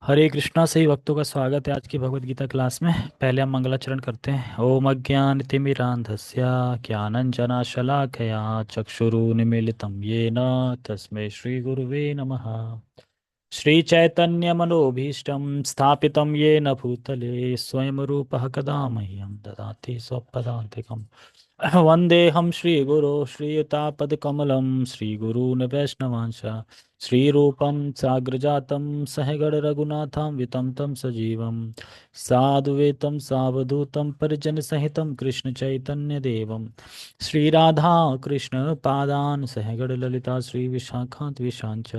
हरे कृष्णा। सही भक्तों का स्वागत है आज की भगवत गीता क्लास में। पहले हम मंगलाचरण करते हैं। ओम अज्ञानतिमिरान्धस्य ज्ञानञ्जनशलाकया चक्षुरुन्मीलितं येन तस्मै श्रीगुरुवे नमः। श्रीचैतन्यमनोभीष्टं स्थापितं येन भूतले स्वयं रूपः कदा मह्यं ददाति स्वपदान्तिकम्। वन्देऽहं श्रीगुरो श्रीयुतापदकमलं श्रीगुरून् वैष्णवांश श्रीरूपं साग्रजातं सहगणरघुनाथं वितं तं सजीवं साद्वैतं सावधूतं परिजनसहितं कृष्णचैतन्यदेवं श्रीराधा कृष्णपादान् सहगणललिता श्रीविशाखान्विशाञ्च।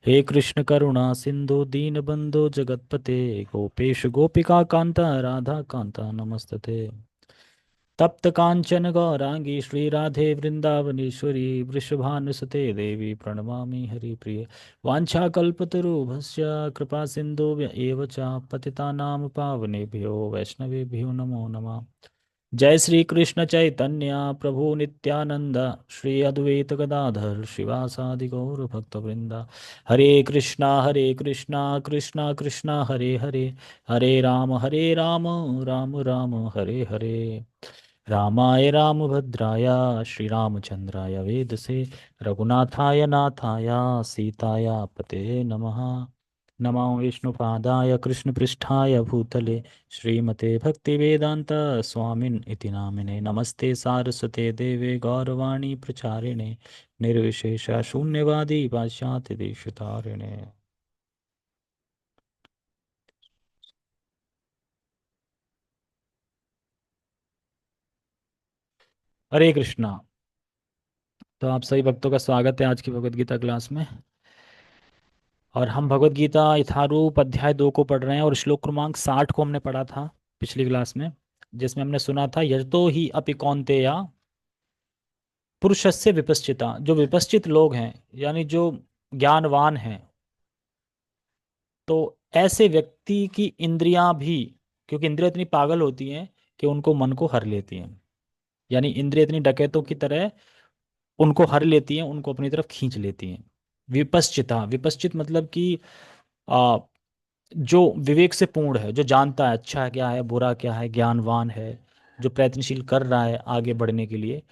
हे कृष्ण करुणा सिंधु दीनबंधु जगतपते गोपेश गोपिका कांता राधा कांता नमस्तते। तप्त कांचन गौरांगी श्री राधे वृंदावनेश्वरी वृषभानुसुते देवी प्रणमामि हरिप्रिये। वाञ्छाकल्पतरुभ्यश्च कृपा सिंधु एव च पतितानां पावनेभ्यो वैष्णवेभ्यो नमो नमः। जय श्री कृष्ण चैतन्य प्रभु नित्यानंद श्री अद्वैत गदाधर शिवासादि गौर भक्तवृंद। हरे कृष्णा कृष्णा कृष्णा हरे हरे हरे राम राम राम हरे हरे। रामाय रामभद्राय श्रीरामचंद्राय वेदसे रघुनाथाय नाथाय सीताया पते नमः। नमो विष्णुपादाय कृष्णपृष्ठाय भूतले श्रीमते भक्तिवेदांत स्वामिन् इति नामिने। नमस्ते सारस्वते देवे गौरवाणी प्रचारिणे निर्विशेष शून्यवादी पाश्चात्य देशतारिणे। हरे कृष्णा। तो आप सभी भक्तों का स्वागत है आज की भगवत गीता क्लास में। और हम भगवत गीता यथारूप अध्याय 2 को पढ़ रहे हैं और श्लोक क्रमांक 60 को हमने पढ़ा था पिछली क्लास में, जिसमें हमने सुना था यतो ही अपि कौन्तेय पुरुषस्य विपश्चिता। जो विपश्चित लोग हैं यानी जो ज्ञानवान हैं, तो ऐसे व्यक्ति की इंद्रियां भी, क्योंकि इंद्रियां इतनी पागल होती हैं कि उनको मन को हर लेती हैं। यानी इंद्रियां इतनी डकैतों की तरह उनको हर लेती हैं, उनको अपनी तरफ खींच लेती हैं। विपश्चिता, विपश्चित मतलब कि आ, जो विवेक से पूर्ण है, जो जानता है अच्छा क्या है बुरा क्या है, ज्ञानवान है, जो प्रयत्नशील कर रहा है आगे बढ़ने के लिए,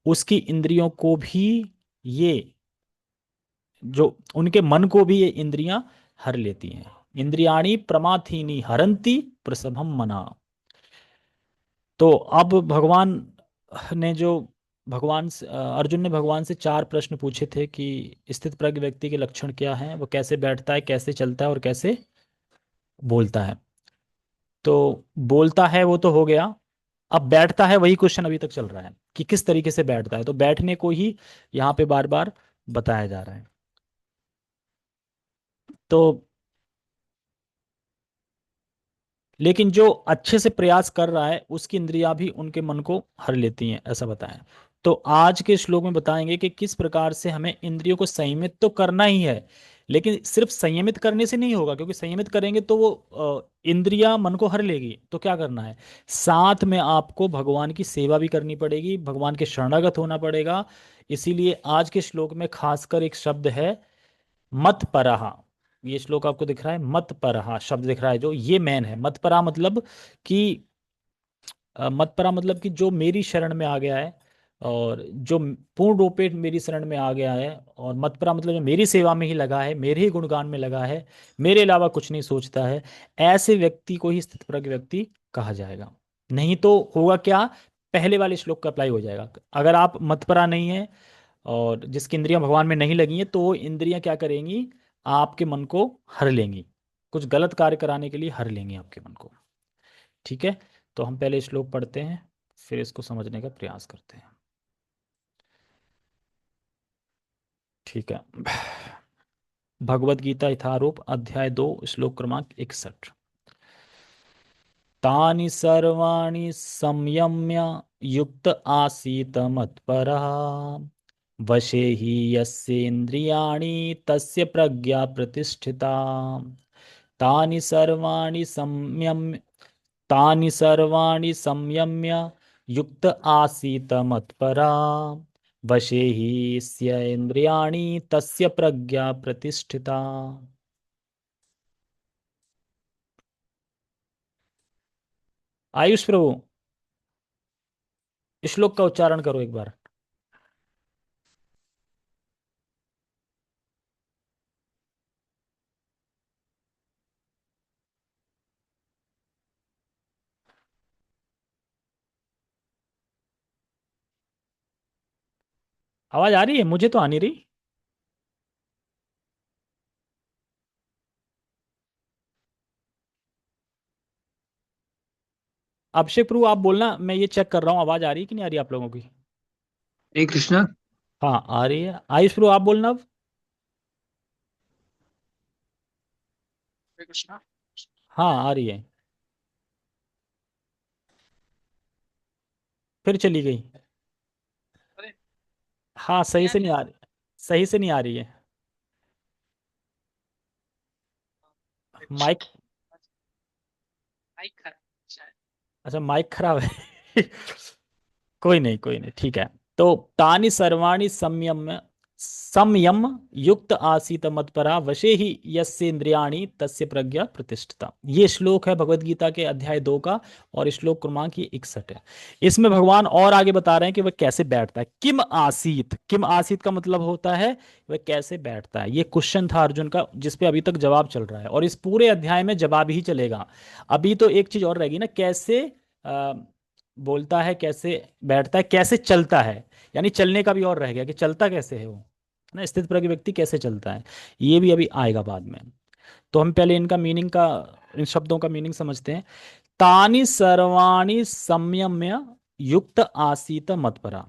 उसकी इंद्रियों को भी ये, जो उनके मन को भी ये इंद्रियां हर लेती हैं। इंद्रियाणी प्रमाथीनी हरंती प्रसभम मना। तो अब ने जो अर्जुन ने भगवान से 4 प्रश्न पूछे थे कि स्थित प्रज्ञ व्यक्ति के लक्षण क्या हैं, वो कैसे बैठता है, कैसे चलता है और कैसे बोलता है। तो बोलता है वो तो हो गया। अब बैठता है वही क्वेश्चन अभी तक चल रहा है कि किस तरीके से बैठता है। तो बैठने को ही यहाँ पे बार बार बताया जा रहा है। तो लेकिन जो अच्छे से प्रयास कर रहा है उसकी इंद्रियां भी उनके मन को हर लेती हैं, ऐसा बताया। तो आज के श्लोक में बताएंगे कि किस प्रकार से हमें इंद्रियों को संयमित तो करना ही है, लेकिन सिर्फ संयमित करने से नहीं होगा, क्योंकि संयमित करेंगे तो वो इंद्रियां मन को हर लेगी। तो क्या करना है, साथ में आपको भगवान की सेवा भी करनी पड़ेगी, भगवान के शरणागत होना पड़ेगा। इसीलिए आज के श्लोक में खासकर एक शब्द है मत परहा। ये श्लोक आपको दिख रहा है, मत परहा शब्द दिख रहा है, जो ये मैन है। मत परा मतलब कि मत परा मतलब कि जो मेरी शरण में आ गया है और जो पूर्ण रूपे मेरी शरण में आ गया है। और मत परा मतलब जो मेरी सेवा में ही लगा है, मेरे ही गुणगान में लगा है, मेरे अलावा कुछ नहीं सोचता है, ऐसे व्यक्ति को ही स्थित प्रज्ञ व्यक्ति कहा जाएगा। नहीं तो होगा क्या, पहले वाले श्लोक का अप्लाई हो जाएगा। अगर आप मतपरा नहीं है और जिसकी इंद्रियां भगवान में नहीं लगी हैं, तो वो इंद्रियां क्या करेंगी, आपके मन को हर लेंगी, कुछ गलत कार्य कराने के लिए हर लेंगी आपके मन को। ठीक है। तो हम पहले श्लोक पढ़ते हैं, फिर इसको समझने का प्रयास करते हैं। ठीक है। भगवत गीता यथारूप अध्याय 2 श्लोक क्रमांक 61। तानि सर्वाणि संयम्य युक्त आसीत मत्परः वशे हि यस्येन्द्रियाणि तस्य प्रज्ञा प्रतिष्ठिता। तानि सर्वाणि संयम्य तानि सर्वाणि संयम्य युक्त आसीत मत्परा वशे हि यस्य इन्द्रियाणि तस्य प्रज्ञा प्रतिष्ठिता। आयुष प्रभु, श्लोक का उच्चारण करो एक बार। आवाज आ रही है? मुझे तो आ नहीं रही। अभिषेक प्रभु आप बोलना, मैं ये चेक कर रहा हूँ आवाज आ रही है कि नहीं आ रही आप लोगों की। हरे कृष्णा। हाँ आ रही है। आयुष प्रभु आप बोलना अब। हरे कृष्णा। हाँ आ रही है। फिर चली गई। अरे हाँ नहीं सही आ से रही नहीं है। आ रही। सही से नहीं आ रही है। हरे कृष्णा। माइक। माइक खराब है शायद। अच्छा माइक खराब है। कोई नहीं कोई नहीं, ठीक है। तो तानि सर्वाणि संयम संयम युक्त आसीत मत्परा वशे ही यस्येन्द्रियाणि तस्य प्रज्ञा प्रतिष्ठिता। ये श्लोक है भगवत गीता के अध्याय 2 का, और श्लोक क्रमांक ये 61 है। इसमें भगवान और आगे बता रहे हैं कि वह कैसे बैठता है। किम आसीत, किम आसीत का मतलब होता है वह कैसे बैठता है। ये क्वेश्चन था अर्जुन का, जिसपे अभी तक जवाब चल रहा है, और इस पूरे अध्याय में जवाब ही चलेगा। अभी तो एक चीज और रहेगी ना, कैसे बोलता है, कैसे बैठता है, कैसे चलता है। यानी चलने का भी और रह गया कि चलता कैसे है वो, है ना, स्थित प्रज्ञ व्यक्ति कैसे चलता है। ये भी अभी आएगा बाद में। तो हम पहले इनका मीनिंग का, इन शब्दों का मीनिंग समझते हैं। तानि सर्वाणि संयम्य युक्त आसीत मत्परा।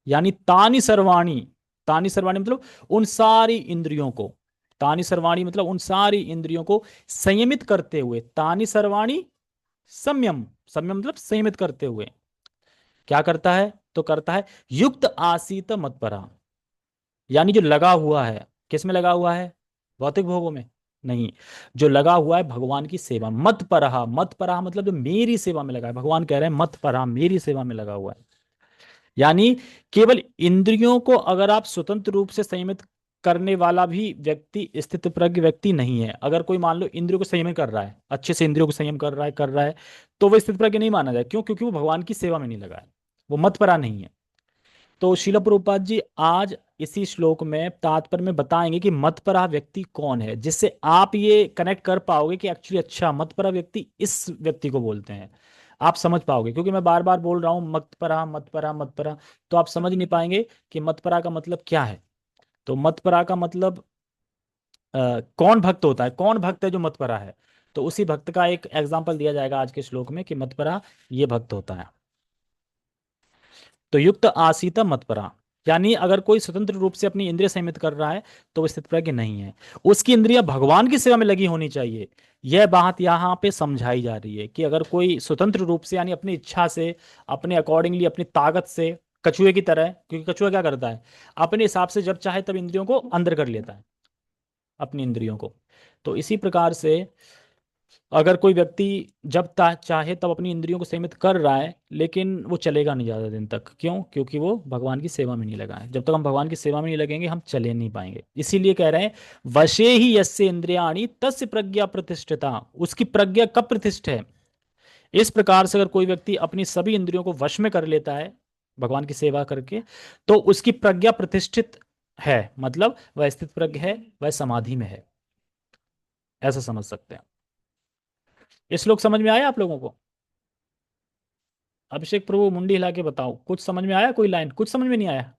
यानी तानि सर्वाणि, तानि सर्वाणि मतलब उन सारी इंद्रियों को, तानि सर्वाणि मतलब उन सारी इंद्रियों को संयमित करते हुए। तानि सर्वाणि संयम, संयम मतलब संयमित करते हुए क्या करता है, तो करता है युक्त आसीत मत्परा। यानी जो लगा हुआ है, किस में लगा हुआ है, भौतिक भोगों में नहीं, जो लगा हुआ है भगवान की सेवा। मत परहा, मत परहा मतलब जो मेरी सेवा में लगा है। भगवान कह रहे हैं मत परहा, मेरी सेवा में लगा हुआ है। यानी केवल इंद्रियों को अगर आप स्वतंत्र रूप से संयमित करने वाला भी व्यक्ति स्थित प्रज्ञ व्यक्ति नहीं है। अगर कोई मान लो इंद्रियों को संयम कर रहा है, अच्छे से इंद्रियों को संयम कर रहा है, तो वो स्थित प्रज्ञ नहीं माना जाए। क्यों? क्योंकि वो भगवान की सेवा में नहीं लगा है, वो मत परा नहीं है। तो शिला प्रभुपाद जी आज इसी श्लोक में तात्पर्य में बताएंगे कि मतपरा व्यक्ति कौन है, जिससे आप ये कनेक्ट कर पाओगे कि एक्चुअली अच्छा मतपरा व्यक्ति इस व्यक्ति को बोलते हैं। आप समझ पाओगे, क्योंकि मैं बार बार बोल रहा हूं मतपरा मतपरा मतपरा, तो आप समझ नहीं पाएंगे कि मतपरा का मतलब क्या है। तो मतपरा का मतलब कौन भक्त होता है, कौन भक्त है जो मतपरा है। तो उसी भक्त का एक एग्जाम्पल दिया जाएगा आज के श्लोक में कि मतपरा ये भक्त होता है। तो युक्त आसीता मतपरा, यानी अगर कोई स्वतंत्र रूप से अपनी इंद्रिय संयमित कर रहा है तो वो स्थित प्रज्ञ नहीं है। उसकी इंद्रियां भगवान की सेवा में लगी होनी चाहिए। यह बात यहाँ पे समझाई जा रही है कि अगर कोई स्वतंत्र रूप से, यानी अपनी इच्छा से, अपने अकॉर्डिंगली, अपनी ताकत से, कछुए की तरह, क्योंकि कछुआ क्या करता है, अपने हिसाब से जब चाहे तब इंद्रियों को अंदर कर लेता है, अपनी इंद्रियों को। तो इसी प्रकार से अगर कोई व्यक्ति जब चाहे तब अपनी इंद्रियों को सीमित कर रहा है, लेकिन वो चलेगा नहीं ज़्यादा दिन तक। क्यों? क्योंकि वो भगवान की सेवा में नहीं लगा है। जब तक हम भगवान की सेवा में नहीं लगेंगे हम चले नहीं पाएंगे। इसीलिए कह रहे हैं वशे ही यस्य इंद्रियाणि तस्य प्रज्ञा प्रतिष्ठिता। उसकी प्रज्ञा कब प्रतिष्ठित है? इस प्रकार से अगर कोई व्यक्ति अपनी सभी इंद्रियों को वश में कर लेता है भगवान की सेवा करके, तो उसकी प्रज्ञा प्रतिष्ठित है, मतलब वह स्थित प्रज्ञ है, वह समाधि में है। ऐसा समझ सकते हैं। ये श्लोक समझ में आया आप लोगों को? अभिषेक प्रभु मुंडी हिला के बताओ, कुछ समझ में आया? कोई लाइन कुछ समझ में नहीं आया?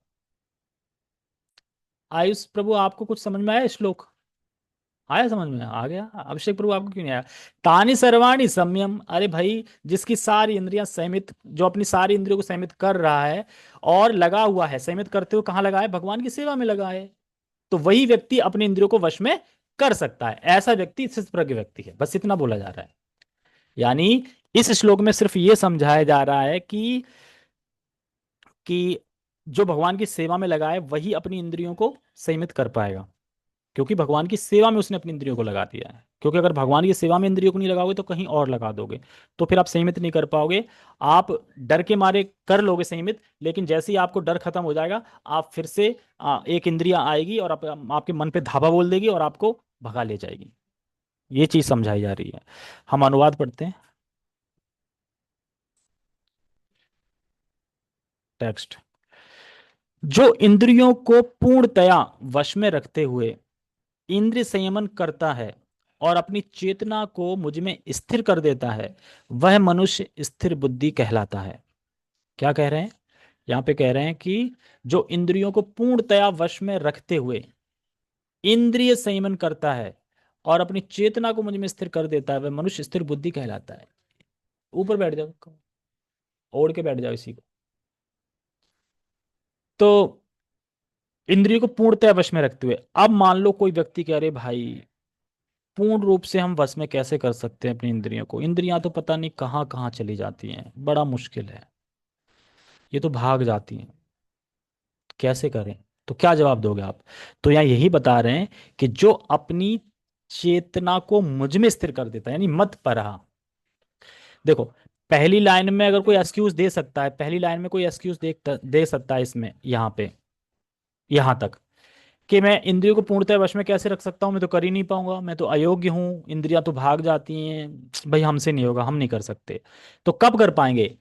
आयुष प्रभु आपको कुछ समझ में आया? श्लोक आया समझ में? आ गया। अभिषेक प्रभु आपको क्यों नहीं आया? तानि सर्वाणि संयम, अरे भाई जिसकी सारी इंद्रियां संयमित, जो अपनी सारी इंद्रियों को संयमित कर रहा है और लगा हुआ है, संयमित करते हुए कहाँ लगा है? भगवान की सेवा में लगा है। तो वही व्यक्ति अपनी इंद्रियों को वश में कर सकता है। ऐसा व्यक्ति स्थित प्रज्ञ व्यक्ति है। बस इतना बोला जा रहा है। यानी इस श्लोक में सिर्फ ये समझाया जा रहा है कि जो भगवान की सेवा में लगा है वही अपनी इंद्रियों को संयमित कर पाएगा, क्योंकि भगवान की सेवा में उसने अपनी इंद्रियों को लगा दिया है। क्योंकि अगर भगवान की सेवा में इंद्रियों को नहीं लगाओगे तो कहीं और लगा दोगे, तो फिर आप संयमित नहीं कर पाओगे। आप डर के मारे कर लोगे संयमित, लेकिन जैसे ही आपको डर खत्म हो जाएगा, आप फिर से एक इंद्रिया आएगी और आपके मन पे धावा बोल देगी और आपको भगा ले जाएगी। ये चीज समझाई जा रही है। हम अनुवाद पढ़ते हैं। टेक्स्ट। जो इंद्रियों को पूर्णतया वश में रखते हुए इंद्रिय संयमन करता है और अपनी चेतना को मुझ में स्थिर कर देता है, वह मनुष्य स्थिर बुद्धि कहलाता है। क्या कह रहे हैं? यहाँ पे कह रहे हैं कि जो इंद्रियों को पूर्णतया वश में रखते हुए इंद्रिय संयमन करता है और अपनी चेतना को मुझ में स्थिर कर देता है, वह मनुष्य स्थिर बुद्धि कहलाता है। ऊपर बैठ जाओ, ओढ़ के बैठ जाओ इसी को। तो इंद्रियों को पूर्णतया वश में रखते हुए, अब मान लो कोई व्यक्ति कह रहे भाई पूर्ण रूप से हम वश में कैसे कर सकते हैं अपनी इंद्रियों को, इंद्रियां तो पता नहीं कहाँ कहाँ चली जाती हैं, बड़ा मुश्किल है, ये तो भाग जाती हैं, कैसे करें? तो क्या जवाब दोगे आप? तो यहाँ यही बता रहे हैं कि जो अपनी चेतना को मुझ में स्थिर कर देता है, यानी मत परा। देखो, पहली लाइन में अगर कोई एक्सक्यूज दे सकता है, पहली लाइन में कोई एक्सक्यूज दे सकता है इसमें, यहाँ पे यहाँ तक कि मैं इंद्रियों को पूर्णतः वश में कैसे रख सकता हूँ, मैं तो कर ही नहीं पाऊंगा, मैं तो अयोग्य हूँ, इंद्रियां तो भाग जाती हैं, भाई हमसे नहीं होगा, हम नहीं कर सकते। तो कब कर पाएंगे?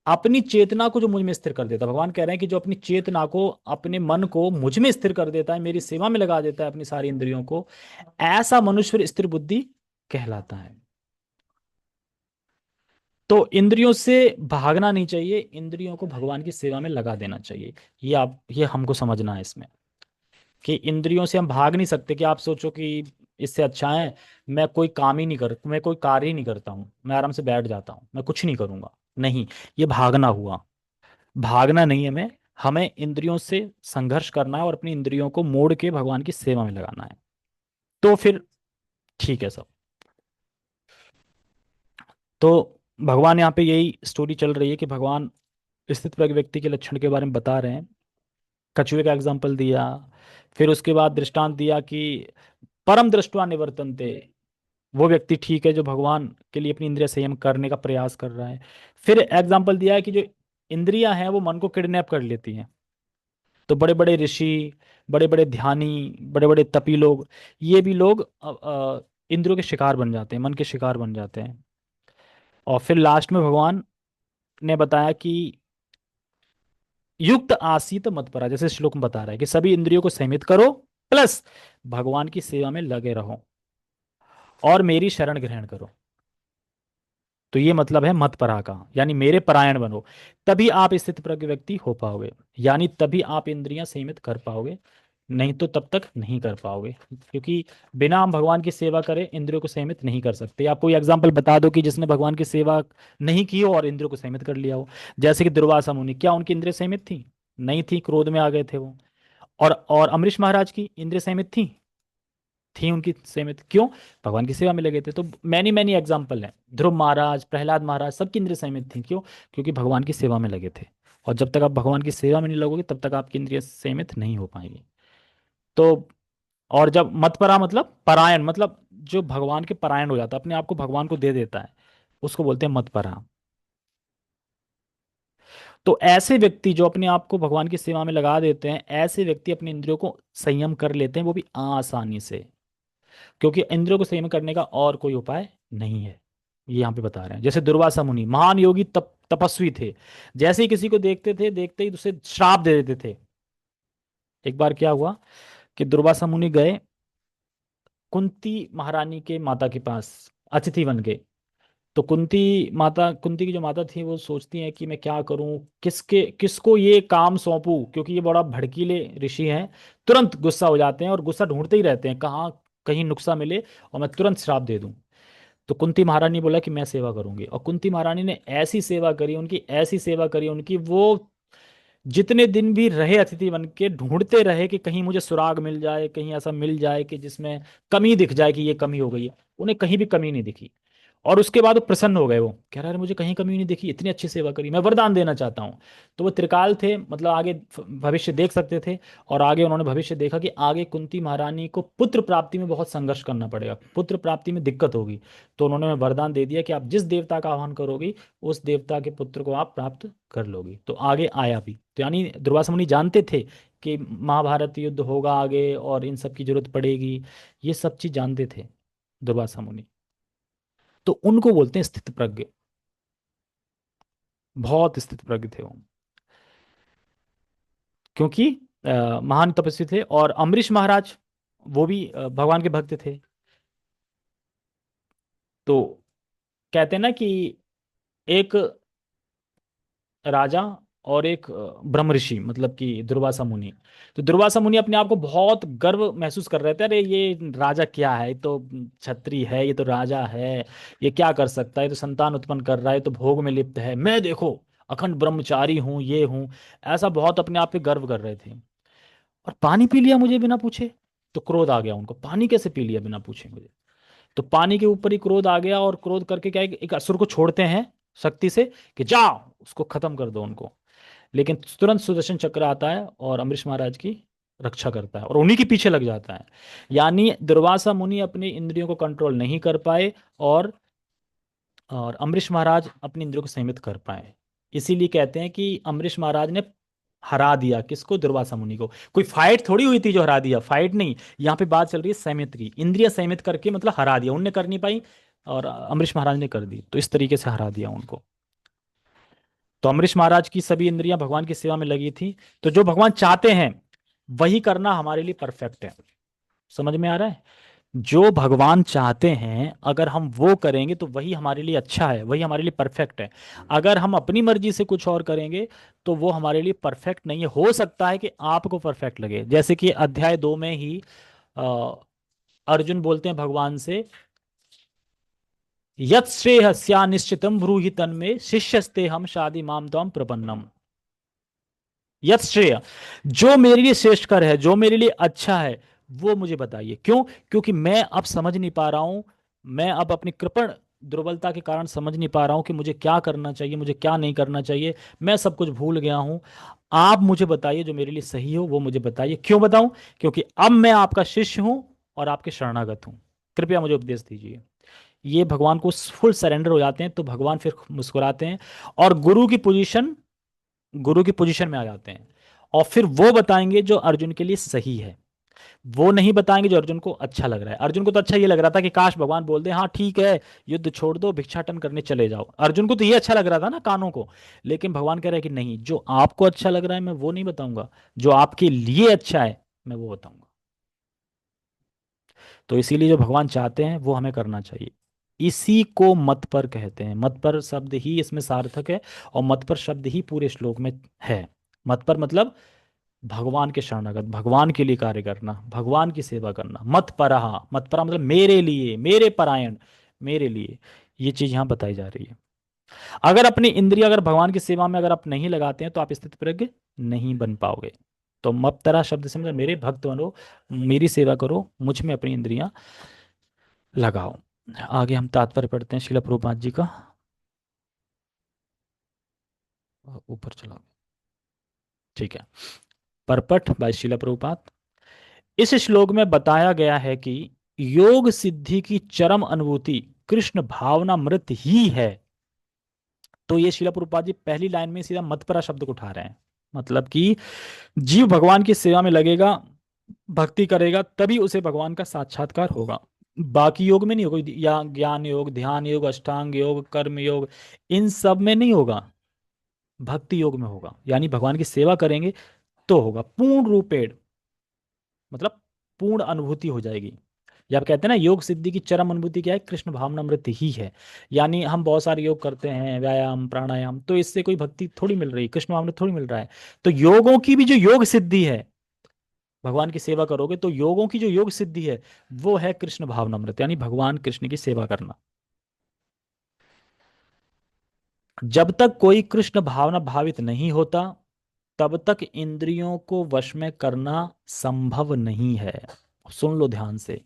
अपनी चेतना को जो मुझ में स्थिर कर देता है, भगवान कह रहे हैं कि जो अपनी चेतना को, अपने मन को मुझ में स्थिर कर देता है, मेरी सेवा में लगा देता है अपनी सारी इंद्रियों को, ऐसा मनुष्य फिर स्थिर बुद्धि कहलाता है। तो इंद्रियों से भागना नहीं चाहिए, इंद्रियों को भगवान की सेवा में लगा देना चाहिए। ये हमको समझना है इसमें, कि इंद्रियों से हम भाग नहीं सकते। कि आप सोचो कि इससे अच्छा है मैं कोई कार्य ही नहीं करता हूँ, मैं आराम से बैठ जाता हूँ, मैं कुछ नहीं करूंगा। नहीं, ये भागना हुआ। भागना नहीं है, हमें हमें इंद्रियों से संघर्ष करना है और अपनी इंद्रियों को मोड़ के भगवान की सेवा में लगाना है। तो फिर ठीक है सब। तो भगवान यहाँ पे यही स्टोरी चल रही है कि भगवान स्थित प्रज्ञ व्यक्ति के लक्षण के बारे में बता रहे हैं। कछुए का एग्जाम्पल दिया, फिर उसके बाद दृष्टांत दिया कि परम दृष्टवा निवर्तन्ते, वो व्यक्ति ठीक है जो भगवान के लिए अपनी इंद्रिय संयम करने का प्रयास कर रहा है। फिर एग्जाम्पल दिया है कि जो इंद्रियां हैं वो मन को किडनैप कर लेती हैं। तो बड़े बड़े ऋषि, बड़े बड़े ध्यानी, बड़े बड़े तपी लोग, ये भी लोग इंद्रियों के शिकार बन जाते हैं, मन के शिकार बन जाते हैं। और फिर लास्ट में भगवान ने बताया कि युक्त आसीत मत परा, जैसे श्लोक में बता रहा है कि सभी इंद्रियों को संयमित करो, प्लस भगवान की सेवा में लगे रहो और मेरी शरण ग्रहण करो। तो ये मतलब है मत परा का, यानी मेरे परायण बनो, तभी आप स्थित प्रज्ञ व्यक्ति हो पाओगे, यानी तभी आप इंद्रियां सीमित कर पाओगे, नहीं तो तब तक नहीं कर पाओगे। क्योंकि बिना हम भगवान की सेवा करें इंद्रियों को सीमित नहीं कर सकते। आप कोई एग्जाम्पल बता दो कि जिसने भगवान की सेवा नहीं की हो और इंद्रियों को सीमित कर लिया हो। जैसे कि दुर्वासा मुनि, क्या उनकी इंद्रिय सीमित थी? नहीं थी, क्रोध में आ गए थे वो। और अमरीश महाराज की इंद्रिय सीमित थी उनकी सीमित, क्यों? भगवान की सेवा में लगे थे। तो मैनी मैनी एग्जाम्पल हैं, ध्रुव महाराज, प्रहलाद महाराज, सबकी इंद्रिय सीमित थी, क्यों? क्योंकि भगवान की सेवा में लगे थे। और जब तक आप भगवान की सेवा में नहीं लगोगे तब तक आपकी इंद्रिय सीमित नहीं हो पाएंगी। तो और जब मतपरा मतलब परायण, मतलब जो भगवान के परायण हो जाता है, अपने आप को भगवान को दे देता है, उसको बोलते हैं मतपरा। तो ऐसे व्यक्ति जो अपने आप को भगवान की सेवा में लगा देते हैं, ऐसे व्यक्ति अपने इंद्रियों को संयम कर लेते हैं, वो भी आसानी से। क्योंकि इंद्रियों को संयम करने का और कोई उपाय नहीं है, ये यहाँ पे बता रहे हैं। जैसे दुर्वासा मुनि महान योगी, तपस्वी थे, जैसे ही किसी को देखते थे, देखते ही उसे श्राप दे देते थे। एक बार क्या हुआ कि दुर्वासा मुनि गए कुंती महारानी के माता के पास, अतिथि बन गए। तो कुंती की जो माता थी वो सोचती हैं कि मैं क्या करूं, किसको ये काम सौंपूं, क्योंकि ये बड़ा भड़कीले ऋषि हैं। तुरंत गुस्सा हो जाते हैं और गुस्सा ढूंढते ही रहते हैं, कहाँ कहीं नुक्सा मिले और मैं तुरंत श्राप दे दूं। तो कुंती महारानी बोला कि मैं सेवा करूंगी, और कुंती महारानी ने ऐसी सेवा करी उनकी, ऐसी सेवा करी उनकी, वो जितने दिन भी रहे अतिथि बन के, ढूंढते रहे कि कहीं मुझे सुराग मिल जाए, कहीं ऐसा मिल जाए कि जिसमें कमी दिख जाए कि ये कमी हो गई है। उन्हें कहीं भी कमी नहीं दिखी। और उसके बाद वो प्रसन्न हो गए, वो कह रहा है मुझे कहीं कमी नहीं दिखी, इतनी अच्छी सेवा करी, मैं वरदान देना चाहता हूँ। तो वो त्रिकाल थे, मतलब आगे भविष्य देख सकते थे। और आगे उन्होंने भविष्य देखा कि आगे कुंती महारानी को पुत्र प्राप्ति में बहुत संघर्ष करना पड़ेगा, पुत्र प्राप्ति में दिक्कत होगी। तो उन्होंने वरदान दे दिया कि आप जिस देवता का आह्वान करोगी उस देवता के पुत्र को आप प्राप्त कर लोगी। तो आगे आया भी। तो यानी दुर्वासा मुनि जानते थे कि महाभारत युद्ध होगा आगे और इन सब की जरूरत पड़ेगी, ये सब चीज जानते थे दुर्वासा मुनि। तो उनको बोलते हैं स्थित प्रज्ञ, बहुत स्थित प्रज्ञ थे वो। क्योंकि महान तपस्वी थे। और अम्बरीश महाराज, वो भी भगवान के भक्त थे। तो कहते हैं ना कि एक राजा और एक ब्रह्म ऋषि, मतलब कि दुर्वासा मुनि। तो दुर्वासा मुनि अपने आप को बहुत गर्व महसूस कर रहे थे, अरे ये राजा क्या है, ये तो छत्री है, ये तो राजा है, ये क्या कर सकता है, ये तो संतान उत्पन्न कर रहा है, ये तो भोग में लिप्त है, मैं देखो अखंड ब्रह्मचारी हूँ, ये हूँ। ऐसा बहुत अपने आप पे गर्व कर रहे थे। और पानी पी लिया मुझे बिना पूछे, तो क्रोध आ गया उनको, पानी कैसे पी लिया बिना पूछे मुझे। तो पानी के ऊपर ही क्रोध आ गया, और क्रोध करके क्या है, एक असुर को छोड़ते हैं शक्ति से, कि जाओ उसको खत्म कर दो उनको। लेकिन तुरंत सुदर्शन चक्र आता है और अमरीश महाराज की रक्षा करता है और उन्हीं के पीछे लग जाता है। यानी दुर्वासा मुनि अपनी इंद्रियों को कंट्रोल नहीं कर पाए, और अमरीश महाराज अपनी इंद्रियों को संयमित कर पाए। इसीलिए कहते हैं कि अमरीश महाराज ने हरा दिया किसको, दुर्वासा मुनि को। कोई फाइट थोड़ी हुई थी जो हरा दिया, फाइट नहीं, यहाँ पे बात चल रही है संयमित की, इंद्रिया संयमित करके मतलब हरा दिया, उनने कर नहीं पाई और अमरीश महाराज ने कर दी, तो इस तरीके से हरा दिया उनको। तो अमरीश महाराज की सभी इंद्रियां भगवान की सेवा में लगी थी। तो जो भगवान चाहते हैं वही करना हमारे लिए परफेक्ट है। समझ में आ रहा है? जो भगवान चाहते हैं अगर हम वो करेंगे तो वही हमारे लिए अच्छा है, वही हमारे लिए परफेक्ट है। अगर हम अपनी मर्जी से कुछ और करेंगे तो वो हमारे लिए परफेक्ट नहीं है। हो सकता है कि आपको परफेक्ट लगे, जैसे कि अध्याय 2 में ही अ, अर्जुन बोलते हैं भगवान से, यत् श्रेयस्या निश्चितम ब्रूहि तन्मे शिष्यस्ते हम शादी माम त्वं प्रपन्नम। यत् श्रेय, जो मेरे लिए श्रेष्ठकर है, जो मेरे लिए अच्छा है, वो मुझे बताइए। क्यों? क्योंकि मैं अब समझ नहीं पा रहा हूं, मैं अब अपनी कृपण दुर्बलता के कारण समझ नहीं पा रहा हूं कि मुझे क्या करना चाहिए, मुझे क्या नहीं करना चाहिए। मैं सब कुछ भूल गया हूं। आप मुझे बताइए जो मेरे लिए सही हो वो मुझे बताइए। क्यों बताऊं? क्योंकि अब मैं आपका शिष्य हूं और आपके शरणागत हूं। कृपया मुझे उपदेश दीजिए। ये भगवान को फुल सरेंडर हो जाते हैं, तो भगवान फिर मुस्कुराते हैं और गुरु की पोजीशन में आ जाते हैं। और फिर वो बताएंगे जो अर्जुन के लिए सही है, वो नहीं बताएंगे जो अर्जुन को अच्छा लग रहा है। अर्जुन को तो अच्छा ये लग रहा था कि काश भगवान बोल दे हाँ ठीक है, युद्ध छोड़ दो, भिक्षाटन करने चले जाओ। अर्जुन को तो ये अच्छा लग रहा था ना कानों को। लेकिन भगवान कह रहे हैं कि नहीं, जो आपको अच्छा लग रहा है मैं वो नहीं बताऊंगा, जो आपके लिए अच्छा है मैं वो बताऊंगा। तो इसीलिए जो भगवान चाहते हैं वो हमें करना चाहिए। इसी को मत पर कहते हैं। मत पर शब्द ही इसमें सार्थक है, और मत पर शब्द ही पूरे श्लोक में है। मत पर मतलब भगवान के शरणागत, भगवान के लिए कार्य करना, भगवान की सेवा करना। मत परहा, मत परा मतलब मेरे लिए, मेरे परायण, मेरे लिए। ये चीज यहाँ बताई जा रही है। अगर अपनी इंद्रिय अगर भगवान की सेवा में अगर आप नहीं लगाते हैं तो आप स्थित प्रज्ञ नहीं बन पाओगे। तो मपतरा शब्द से मतलब मेरे भक्त बनो, मेरी सेवा करो, मुझ में अपनी इंद्रियां लगाओ। आगे हम तात्पर्य पढ़ते हैं शिला प्रभुपाद जी का। ऊपर चला, ठीक है। परपट बाय शिला प्रभुपाद। इस श्लोक में बताया गया है कि योग सिद्धि की चरम अनुभूति कृष्ण भावनामृत ही है। तो ये शिला प्रभुपाद जी पहली लाइन में सीधा मतपरा शब्द को उठा रहे हैं। मतलब कि जीव भगवान की सेवा में लगेगा, भक्ति करेगा, तभी उसे भगवान का साक्षात्कार होगा। बाकी योग में नहीं होगा, या ज्ञान योग, ध्यान योग, अष्टांग योग, कर्म योग, इन सब में नहीं होगा। भक्ति योग में होगा, यानी भगवान की सेवा करेंगे तो होगा पूर्ण रूपेण, मतलब पूर्ण अनुभूति हो जाएगी। जब कहते हैं ना योग सिद्धि की चरम अनुभूति क्या है, कृष्ण भावनामृत ही है। यानी हम बहुत सारे योग करते हैं, व्यायाम प्राणायाम, तो इससे कोई भक्ति थोड़ी मिल रही है, कृष्ण भावनामृत थोड़ी मिल रहा है। तो योगों की भी जो योग सिद्धि है, भगवान की सेवा करोगे तो योगों की जो योग सिद्धि है वो है कृष्ण भावनामृत, यानी भगवान कृष्ण की सेवा करना। जब तक कोई कृष्ण भावना भावित नहीं होता तब तक इंद्रियों को वश में करना संभव नहीं है। सुन लो ध्यान से,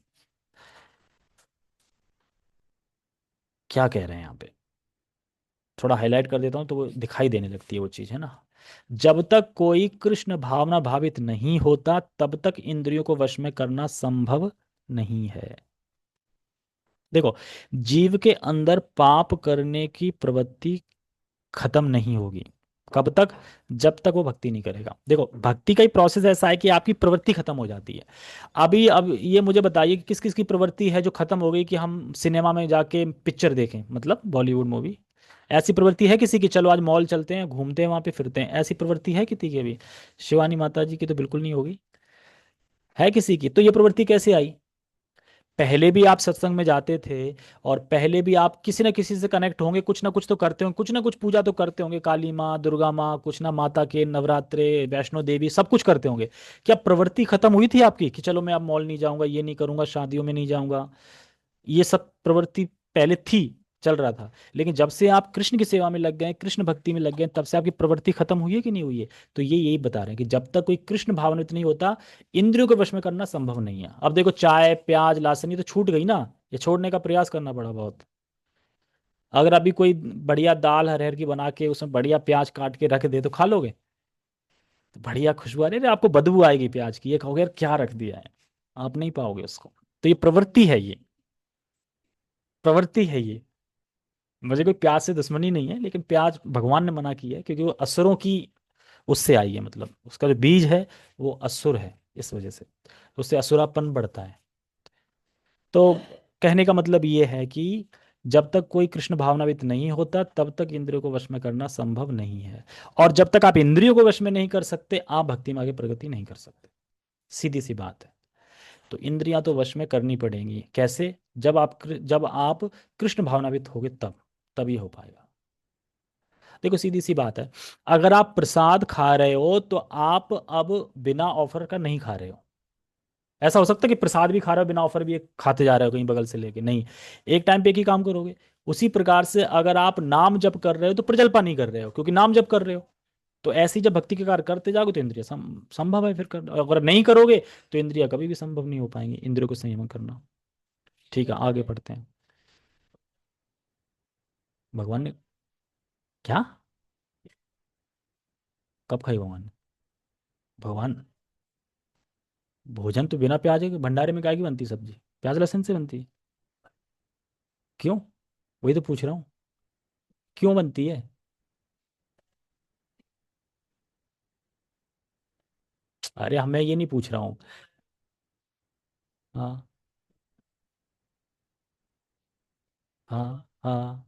क्या कह रहे हैं यहाँ पे। थोड़ा हाईलाइट कर देता हूं तो वो दिखाई देने लगती है वो चीज, है ना। जब तक कोई कृष्ण भावना भावित नहीं होता तब तक इंद्रियों को वश में करना संभव नहीं है। देखो, जीव के अंदर पाप करने की प्रवृत्ति खत्म नहीं होगी। कब तक? जब तक वो भक्ति नहीं करेगा। देखो, भक्ति का ही प्रोसेस ऐसा है कि आपकी प्रवृत्ति खत्म हो जाती है। अभी अब ये मुझे बताइए कि किस किस की प्रवृत्ति है जो खत्म हो गई कि हम सिनेमा में जाके पिक्चर देखें, मतलब बॉलीवुड मूवी, ऐसी प्रवृत्ति है किसी की? चलो आज मॉल चलते हैं, घूमते हैं, वहां पे फिरते हैं, ऐसी प्रवृत्ति है किसी की अभी? शिवानी माता जी की तो बिल्कुल नहीं होगी। है किसी की? तो ये प्रवृत्ति कैसे आई? पहले भी आप सत्संग में जाते थे, और पहले भी आप किसी ना किसी से कनेक्ट होंगे, कुछ ना कुछ तो करते होंगे, कुछ ना कुछ पूजा तो करते होंगे, काली माँ, दुर्गा माँ, कुछ ना, माता के नवरात्रे, वैष्णो देवी, सब कुछ करते होंगे। क्या प्रवृत्ति खत्म हुई थी आपकी कि चलो मैं अब मॉल नहीं जाऊंगा, ये नहीं करूंगा, शादियों में नहीं जाऊंगा? ये सब प्रवृत्ति पहले थी, चल रहा था। लेकिन जब से आप कृष्ण की सेवा में लग गए, कृष्ण भक्ति में लग गए, तब से आपकी प्रवृत्ति खत्म हुई है कि नहीं हुई है? तो ये यही बता रहे हैं कि जब तक कोई कृष्ण भावनान्वित नहीं होता, इंद्रियों को वश में करना संभव नहीं है। अब देखो, चाय, प्याज, लहसुन, ये तो छूट गई ना, ये छोड़ने का प्रयास करना पड़ा बहुत। अगर अभी कोई बढ़िया दाल हरहर की बना के उसमें बढ़िया प्याज काट के रख दे तो खा लोगे? तो बढ़िया खुशबू आ रही है, आपको बदबू आएगी प्याज की, ये कहोगे यार क्या रख दिया है। आप नहीं पाओगे उसको। तो ये प्रवृत्ति है, ये प्रवृत्ति है ये। मुझे कोई प्याज से दुश्मनी नहीं है, लेकिन प्याज भगवान ने मना किया है क्योंकि वो असुरों की उससे आई है, मतलब उसका जो बीज है वो असुर है, इस वजह से उससे असुरापन बढ़ता है। तो कहने का मतलब ये है कि जब तक कोई कृष्ण भावनावित नहीं होता, तब तक इंद्रियों को वश में करना संभव नहीं है। और जब तक आप इंद्रियों को वश में नहीं कर सकते, आप भक्ति में आगे प्रगति नहीं कर सकते। सीधी सी बात है। तो इंद्रियां तो वश में करनी पड़ेंगी। कैसे? जब आप कृष्ण भावनावित होगे, तभी हो पाएगा। देखो सीधी सी बात है, अगर आप प्रसाद खा रहे हो तो आप अब बिना ऑफर का नहीं खा रहे हो। ऐसा हो सकता है कि प्रसाद भी खा रहे हो, बिना ऑफर भी एक खाते जा रहे हो कहीं बगल से लेके? नहीं, एक टाइम पे एक ही काम करोगे। उसी प्रकार से अगर आप नाम जप कर रहे हो तो प्रजल्पा नहीं कर रहे हो, क्योंकि नाम जप कर रहे हो। तो ऐसे ही जब भक्ति के कार्य करते जाओगे तो इंद्रिय संभव है फिर कर, अगर नहीं करोगे तो इंद्रिया कभी भी संभव नहीं हो पाएंगी, इंद्रियों को संयम करना। ठीक है, आगे पढ़ते हैं। भगवान ने क्या? कब खाई भगवान ने? भगवान, भोजन तो बिना प्याज के भंडारे में काय की बनती सब्जी? प्याज लहसुन से बनती है। क्यों? वही तो पूछ रहा हूँ, क्यों बनती है? अरे मैं ये नहीं पूछ रहा हूँ। हाँ, हाँ, हाँ।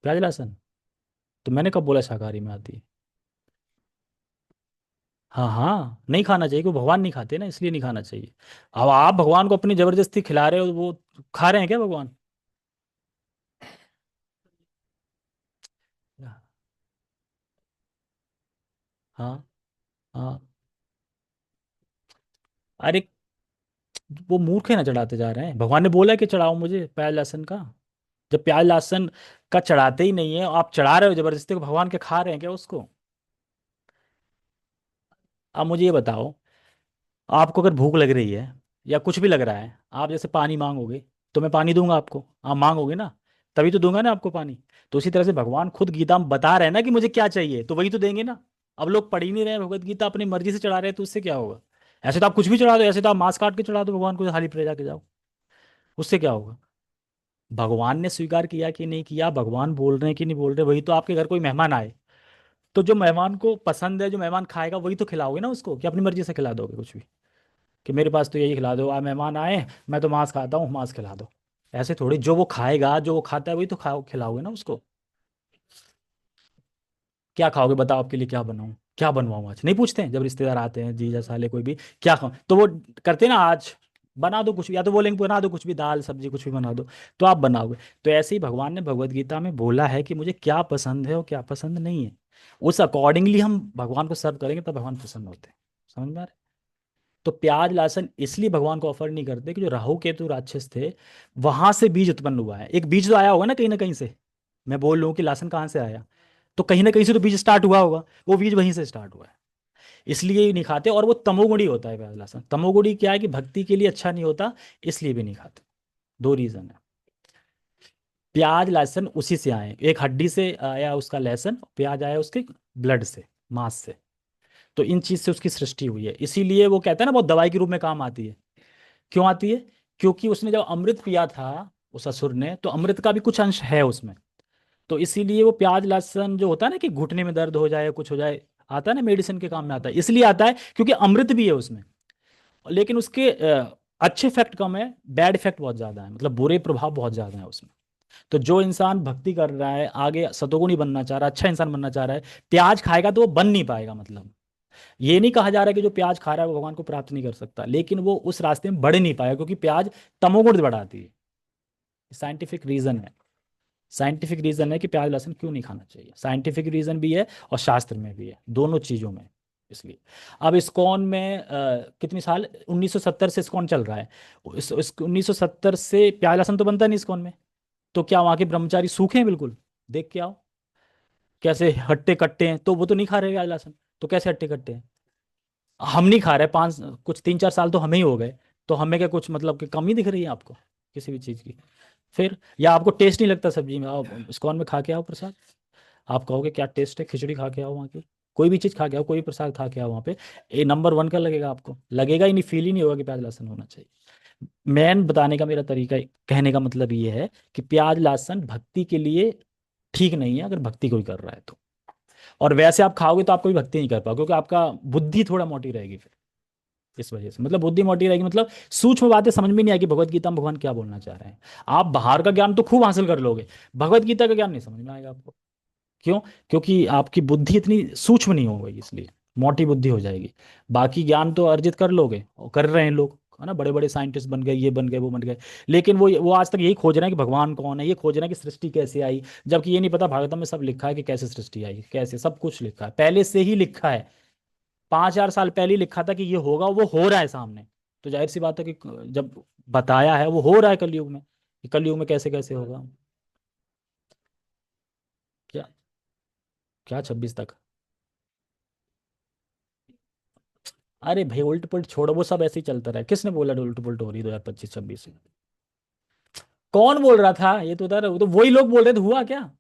प्याज लहसुन? तो मैंने कब बोला शाकाहारी में आती है? हाँ, हाँ, नहीं खाना चाहिए, क्योंकि भगवान नहीं खाते ना, इसलिए नहीं खाना चाहिए। अब आप भगवान को अपनी जबरदस्ती खिला रहे हो, वो खा रहे हैं क्या भगवान? हाँ, हाँ। अरे, वो मूर्ख है ना, चढ़ाते जा रहे हैं। भगवान ने बोला कि चढ़ाओ मुझे प्याज लहसुन का। जब प्याज लहसुन का चढ़ाते ही नहीं है, आप चढ़ा रहे हो जबरदस्ती को, भगवान के खा रहे हैं क्या उसको? अब मुझे ये बताओ, आपको अगर भूख लग रही है या कुछ भी लग रहा है, आप जैसे पानी मांगोगे तो मैं पानी दूंगा आपको, आप मांगोगे ना, तभी तो दूंगा ना आपको पानी। तो उसी तरह से भगवान खुद गीता में बता रहे हैं ना कि मुझे क्या चाहिए, तो वही तो देंगे ना। अब लोग पढ़ ही नहीं रहे हैं भगवत गीता, अपनी मर्जी से चढ़ा रहे हैं, तो उससे क्या होगा? ऐसे तो आप कुछ भी चढ़ा दो, ऐसे तो आप मांस काट के चढ़ा दो भगवान को, थाली पे जाके जाओ, उससे क्या होगा? भगवान ने स्वीकार किया कि नहीं किया, भगवान बोल रहे हैं कि नहीं बोल रहे, वही तो आपके घर कोई मेहमान आए, तो जो मेहमान को पसंद है, जो मेहमान खाएगा, वही तो खिलाओगे ना उसको, कि अपनी मर्जी से खिला दोगे कुछ भी, कि मेरे पास तो यही खिला दो, आ मेहमान आए, मैं तो मांस खाता हूँ, मांस खिला दो। ऐसे थोड़ी, जो वो खाएगा, जो वो खाता है, वही तो खाओ, खिलाओगे ना उसको। क्या खाओगे बताओ, आपके लिए क्या बनाऊं, क्या बनवाऊं आज? नहीं पूछते हैं जब रिश्तेदार आते हैं, जीजा साले कोई भी, क्या खाओ, तो वो करते हैं ना, आज बना दो कुछ भी, या तो बोलेंगे बना दो कुछ भी, दाल सब्जी कुछ भी बना दो, तो आप बनाओगे। तो ऐसे ही भगवान ने भगवत गीता में बोला है कि मुझे क्या पसंद है और क्या पसंद नहीं है, उस अकॉर्डिंगली हम भगवान को सर्व करेंगे, तब भगवान प्रसन्न होते हैं। समझ में आ रहा है? तो प्याज लहसुन इसलिए भगवान को ऑफर नहीं करते कि जो राहु केतु राक्षस थे, वहां से बीज उत्पन्न हुआ है, एक बीज तो आया होगा ना कहीं से। मैं बोल रहा हूँ कि लहसुन कहाँ से आया, तो कहीं ना कहीं से तो बीज स्टार्ट हुआ होगा, वो बीज वहीं से स्टार्ट हुआ है, इसलिए ही नहीं खाते। और वो तमोगुणी होता है प्याज लहसुन, तमोगुणी क्या है कि भक्ति के लिए अच्छा नहीं होता, इसलिए भी नहीं खाते। दो रीजन है। प्याज लहसुन उसी से आए, एक हड्डी से आया उसका लहसुन, प्याज आया उसके ब्लड से, मांस से। तो इन चीज से उसकी सृष्टि हुई है, इसीलिए वो कहता है ना बहुत दवाई के रूप में काम आती है। क्यों आती है? क्योंकि उसने जब अमृत पिया था, उस असुर ने, तो अमृत का भी कुछ अंश है उसमें। तो इसीलिए वो प्याज लहसुन जो होता है ना, कि घुटने में दर्द हो जाए, कुछ हो जाए, आता है ना, मेडिसिन के काम में आता है, इसलिए आता है क्योंकि अमृत भी है उसमें। लेकिन उसके अच्छे इफेक्ट कम है, बैड इफेक्ट बहुत ज्यादा है, मतलब बुरे प्रभाव बहुत ज्यादा है उसमें। तो जो इंसान भक्ति कर रहा है, आगे सतोगुणी बनना चाह रहा है, अच्छा इंसान बनना चाह रहा है, प्याज खाएगा तो वो बन नहीं पाएगा। मतलब ये नहीं कहा जा रहा है कि जो प्याज खा रहा है वो भगवान को प्राप्त नहीं कर सकता, लेकिन वो उस रास्ते में बढ़ नहीं पाएगा, क्योंकि प्याज तमोगुण बढ़ाती है। साइंटिफिक रीजन है। साइंटिफिक रीजन है कि प्याज लहसुन क्यों नहीं खाना चाहिए, साइंटिफिक रीजन भी है और शास्त्र में भी है, दोनों चीजों में। इसलिए अब इस्कॉन में कितनी साल, 1970 से इस्कॉन चल रहा है। 1970 से प्याज लहसुन तो बनता नहीं इस्कॉन में। तो क्या वहां के ब्रह्मचारी सूखे हैं बिल्कुल? देख के आओ कैसे हट्टे कट्टे हैं, तो वो तो नहीं खा रहे प्याज लहसुन। तो कैसे हट्टे कट्टे हैं? हम नहीं खा रहे, पाँच कुछ 3-4 साल तो हमें ही हो गए। तो हमें क्या कुछ मतलब कि कमी दिख रही है आपको किसी भी चीज़ की? फिर या आपको टेस्ट नहीं लगता सब्जी में? आओ इस्कॉन में खा के आओ प्रसाद। आप कहोगे क्या टेस्ट है, खिचड़ी खा के आओ वहाँ की, कोई भी चीज़ खा के आओ, कोई भी प्रसाद खा के आओ वहाँ पे, ये नंबर वन का लगेगा आपको, लगेगा ही नहीं, फील ही नहीं होगा कि प्याज लहसुन होना चाहिए। मैन बताने का मेरा तरीका, कहने का मतलब ये है कि प्याज लहसुन भक्ति के लिए ठीक नहीं है, अगर भक्ति कोई कर रहा है तो। और वैसे आप खाओगे तो आप कोई भक्ति नहीं कर पाओगे, क्योंकि आपका बुद्धि थोड़ा मोटी रहेगी फिर। इस वजह से मतलब बुद्धि मोटी रहेगी, मतलब सूक्ष्म बातें समझ में नहीं आएगी भगवत गीता में भगवान क्या बोलना चाह रहे हैं। आप बाहर का ज्ञान तो खूब हासिल कर लोगे, भगवत गीता का ज्ञान नहीं समझ में आएगा आपको। क्यों? क्योंकि आपकी बुद्धि इतनी सूक्ष्म नहीं हो गई, इसलिए मोटी बुद्धि हो जाएगी। बाकी ज्ञान तो अर्जित कर लोगे, और कर रहे हैं लोग, है ना, बड़े बड़े साइंटिस्ट बन गए, ये बन गए, वो बन गए। लेकिन वो आज तक यही खोज रहे हैं कि भगवान कौन है, ये खोज रहे हैं कि सृष्टि कैसे आई। जबकि ये नहीं पता भागवतम में सब लिखा है कि कैसे सृष्टि आई, कैसे सब कुछ लिखा है, पहले से ही लिखा है। 5,000 साल पहले ही लिखा था कि ये होगा, वो हो रहा है सामने। तो जाहिर सी बात है कि जब बताया है वो हो रहा है कलयुग में, कि कलयुग में कैसे कैसे होगा। क्या? क्या 26 तक? अरे भाई उल्ट पुल्ट छोड़ो, वो सब ऐसे ही चलता रहा है। किसने बोला उल्ट पुल्ट हो रही 2025-26 में? कौन बोल रहा था ये? तो उधर वो तो वही लोग बोल रहे थे, हुआ क्या?